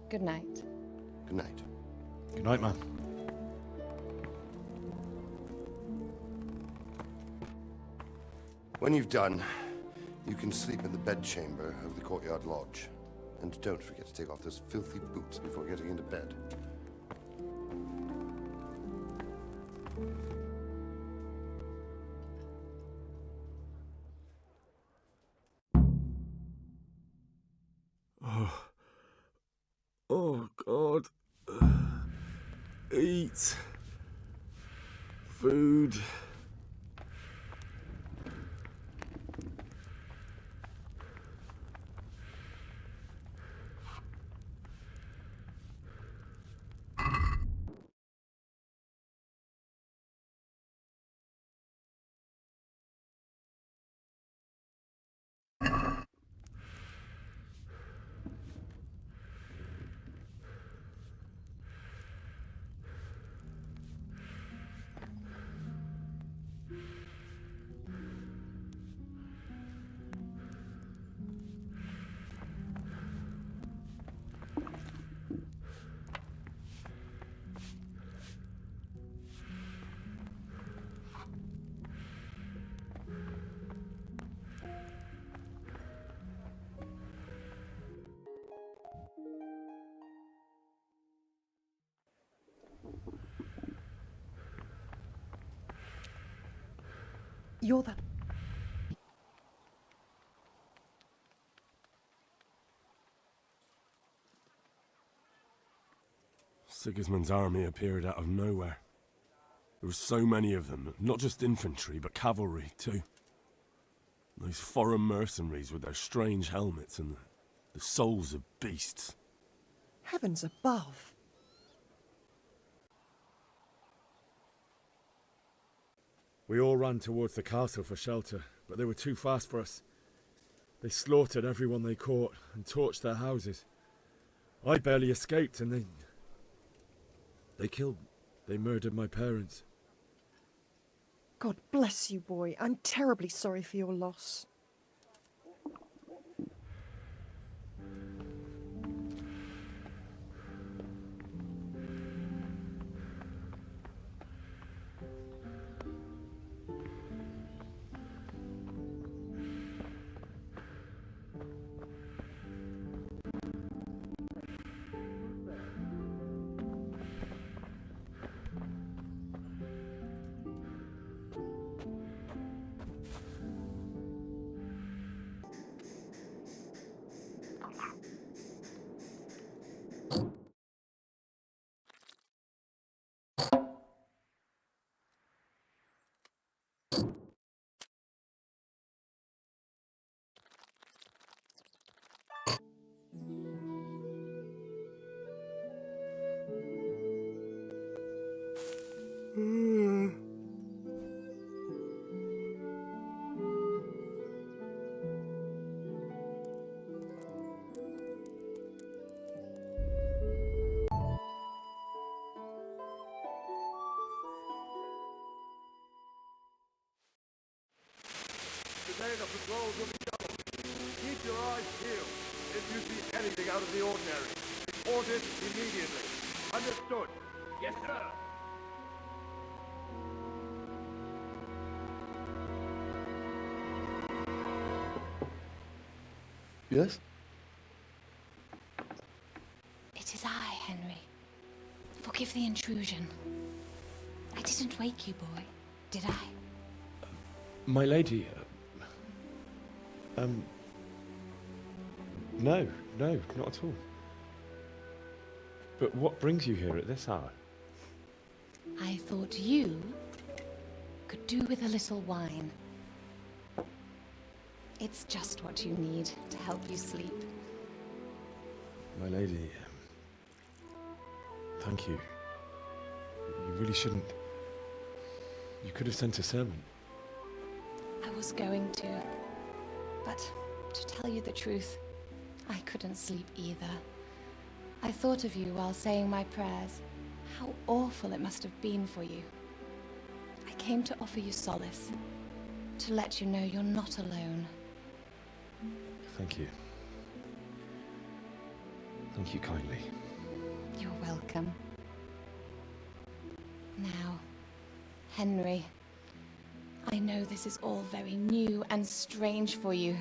Good night. Good night. Good night, man. When you've done, you can sleep in the bedchamber of the courtyard lodge. And don't forget to take off those filthy boots before getting into bed. Oh, God. Eat. Food. You're the... Sigismund's army appeared out of nowhere. There were so many of them, not just infantry, but cavalry, too. Those foreign mercenaries with their strange helmets and the souls of beasts. Heavens above. We all ran towards the castle for shelter, but they were too fast for us. They slaughtered everyone they caught and torched their houses. I barely escaped, and they murdered my parents. God bless you, boy. I'm terribly sorry for your loss. Today the patrols will be doubled. Keep your eyes peeled. If you see anything out of the ordinary, report it immediately. Understood? Yes, sir. Yes? It is I, Henry. Forgive the intrusion. I didn't wake you, boy, did I? My lady, no, not at all. But what brings you here at this hour? I thought you could do with a little wine. It's just what you need to help you sleep. My lady, thank you. You really shouldn't. You could have sent a servant. I was going to, but to tell you the truth, I couldn't sleep either. I thought of you while saying my prayers. How awful it must have been for you. I came to offer you solace, to let you know you're not alone. Thank you. Thank you kindly. You're welcome. Now, Henry, I know this is all very new and strange for you.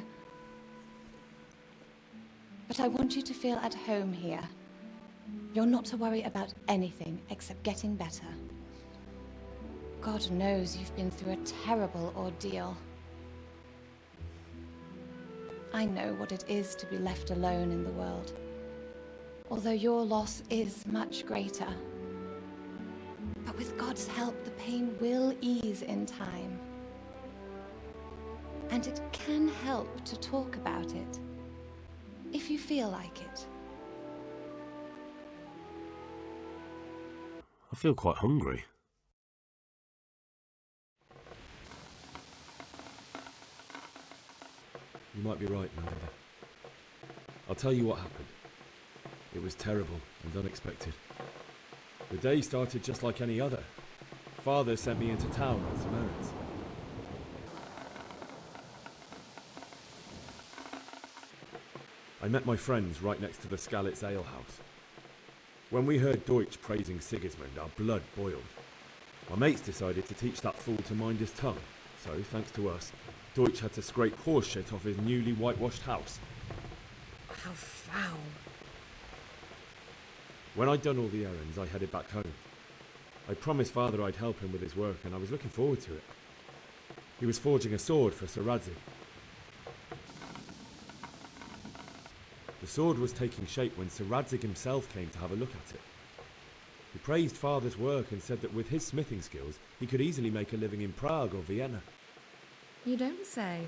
But I want you to feel at home here. You're not to worry about anything except getting better. God knows you've been through a terrible ordeal. I know what it is to be left alone in the world, although your loss is much greater. But with God's help, the pain will ease in time. And it can help to talk about it, if you feel like it. I feel quite hungry. You might be right, my lady. I'll tell you what happened. It was terrible and unexpected. The day started just like any other. Father sent me into town on some errands. I met my friends right next to the Skalitz Ale House. When we heard Deutsch praising Sigismund, our blood boiled. My mates decided to teach that fool to mind his tongue, so thanks to us, Deutsch had to scrape horse shit off his newly whitewashed house. How foul. When I'd done all the errands, I headed back home. I promised Father I'd help him with his work, and I was looking forward to it. He was forging a sword for Sir Radzig. The sword was taking shape when Sir Radzig himself came to have a look at it. He praised Father's work and said that with his smithing skills, he could easily make a living in Prague or Vienna. You don't say.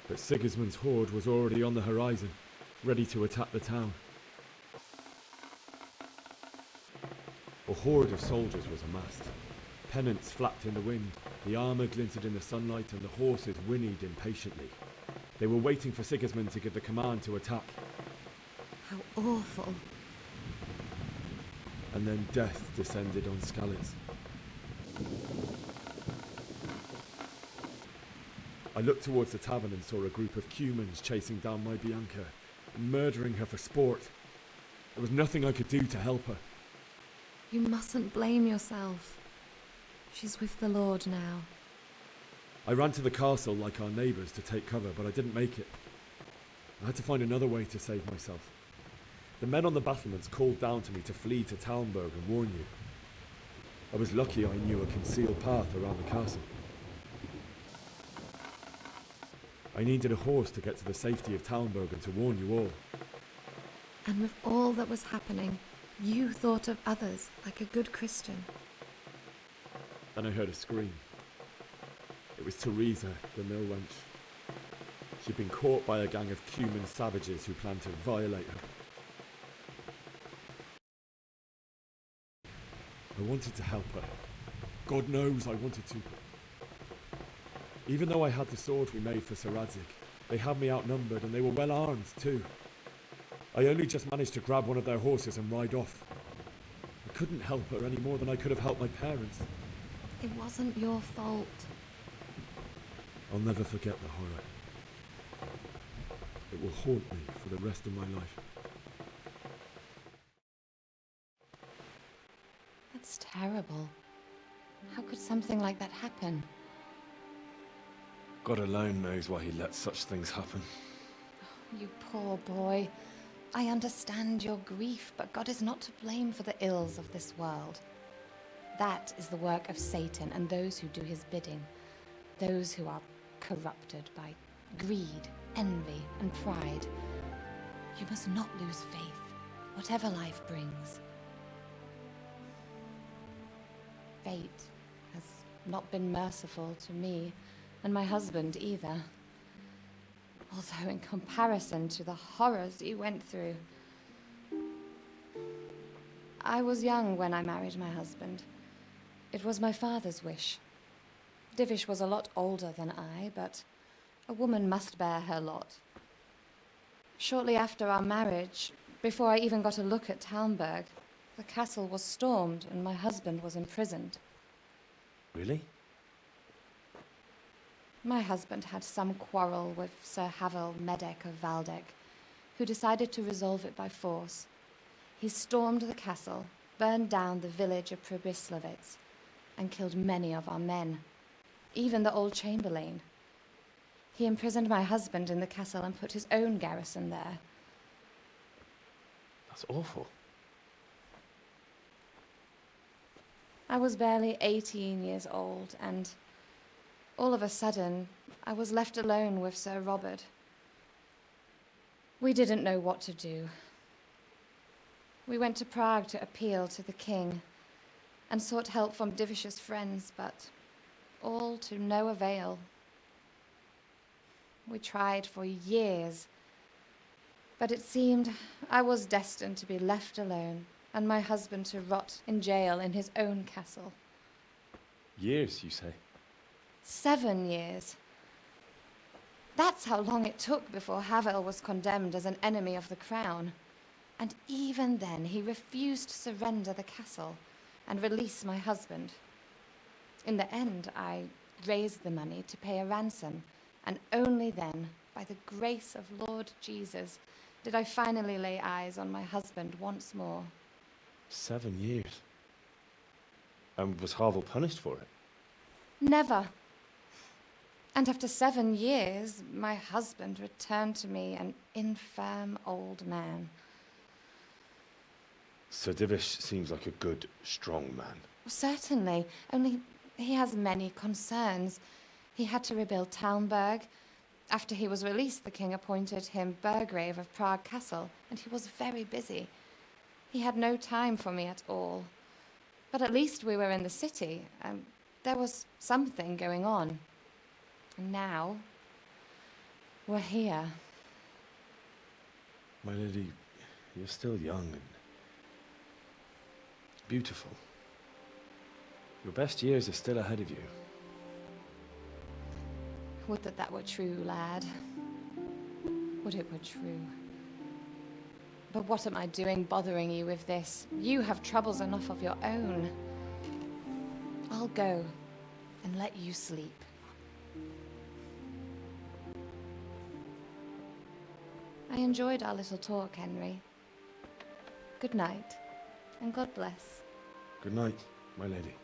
But Sigismund's horde was already on the horizon, ready to attack the town. A horde of soldiers was amassed. Pennants flapped in the wind, the armour glinted in the sunlight, and the horses whinnied impatiently. They were waiting for Sigismund to give the command to attack. How awful. And then death descended on Skalitz. I looked towards the tavern and saw a group of Cumans chasing down my Bianca, murdering her for sport. There was nothing I could do to help her. You mustn't blame yourself. She's with the Lord now. I ran to the castle like our neighbours to take cover, but I didn't make it. I had to find another way to save myself. The men on the battlements called down to me to flee to Talmberg and warn you. I was lucky I knew a concealed path around the castle. I needed a horse to get to the safety of Talmberg and to warn you all. And with all that was happening, you thought of others like a good Christian. Then I heard a scream. It was Teresa, the mill wench. She'd been caught by a gang of Cuman savages who planned to violate her. I wanted to help her. God knows I wanted to. Even though I had the sword we made for Sir Radzig, they had me outnumbered and they were well armed too. I only just managed to grab one of their horses and ride off. I couldn't help her any more than I could have helped my parents. It wasn't your fault. I'll never forget the horror. It will haunt me for the rest of my life. That's terrible. How could something like that happen? God alone knows why he lets such things happen. You poor boy. I understand your grief, but God is not to blame for the ills of this world. That is the work of Satan and those who do his bidding. Those who are corrupted by greed, envy, and pride. You must not lose faith, whatever life brings. Fate has not been merciful to me, and my husband either. Although in comparison to the horrors he went through. I was young when I married my husband. It was my father's wish. Divish was a lot older than I, but a woman must bear her lot. Shortly after our marriage, before I even got a look at Talmberg, the castle was stormed and my husband was imprisoned. Really? My husband had some quarrel with Sir Havel Medek of Valdek, who decided to resolve it by force. He stormed the castle, burned down the village of Probislavitz, and killed many of our men, even the old chamberlain. He imprisoned my husband in the castle and put his own garrison there. That's awful. I was barely 18 years old, and all of a sudden, I was left alone with Sir Robert. We didn't know what to do. We went to Prague to appeal to the king and sought help from Divish's friends, but all to no avail. We tried for years, but it seemed I was destined to be left alone and my husband to rot in jail in his own castle. Years, you say? 7 years. That's how long it took before Havel was condemned as an enemy of the crown. And even then, he refused to surrender the castle and release my husband. In the end, I raised the money to pay a ransom, and only then, by the grace of Lord Jesus, did I finally lay eyes on my husband once more. 7 years. And was Havel punished for it? Never. And after 7 years, my husband returned to me an infirm old man. Sir Divish seems like a good, strong man. Certainly, only he has many concerns. He had to rebuild Talmberg. After he was released, the king appointed him Burgrave of Prague Castle, and he was very busy. He had no time for me at all. But at least we were in the city, and there was something going on. And now, we're here. My lady, you're still young and beautiful. Your best years are still ahead of you. Would that that were true, lad. Would it were true. But what am I doing bothering you with this? You have troubles enough of your own. I'll go and let you sleep. I enjoyed our little talk, Henry. Good night, and God bless. Good night, my lady.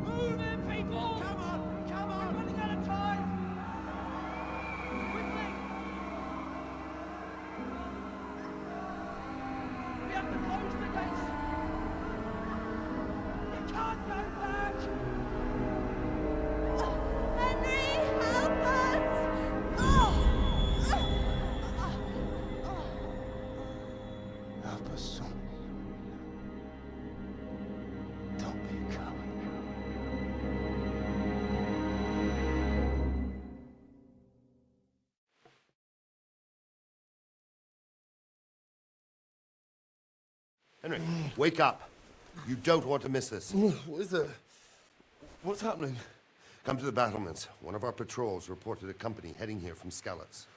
Move in, people! Come on! Come on! We're running out of time! Quickly! We have to close the gates! You can't go back! Henry, help us! Help us, son. Don't be a coward. Henry, wake up. You don't want to miss this. What is it? What's happening? Come to the battlements. One of our patrols reported a company heading here from Skalitz.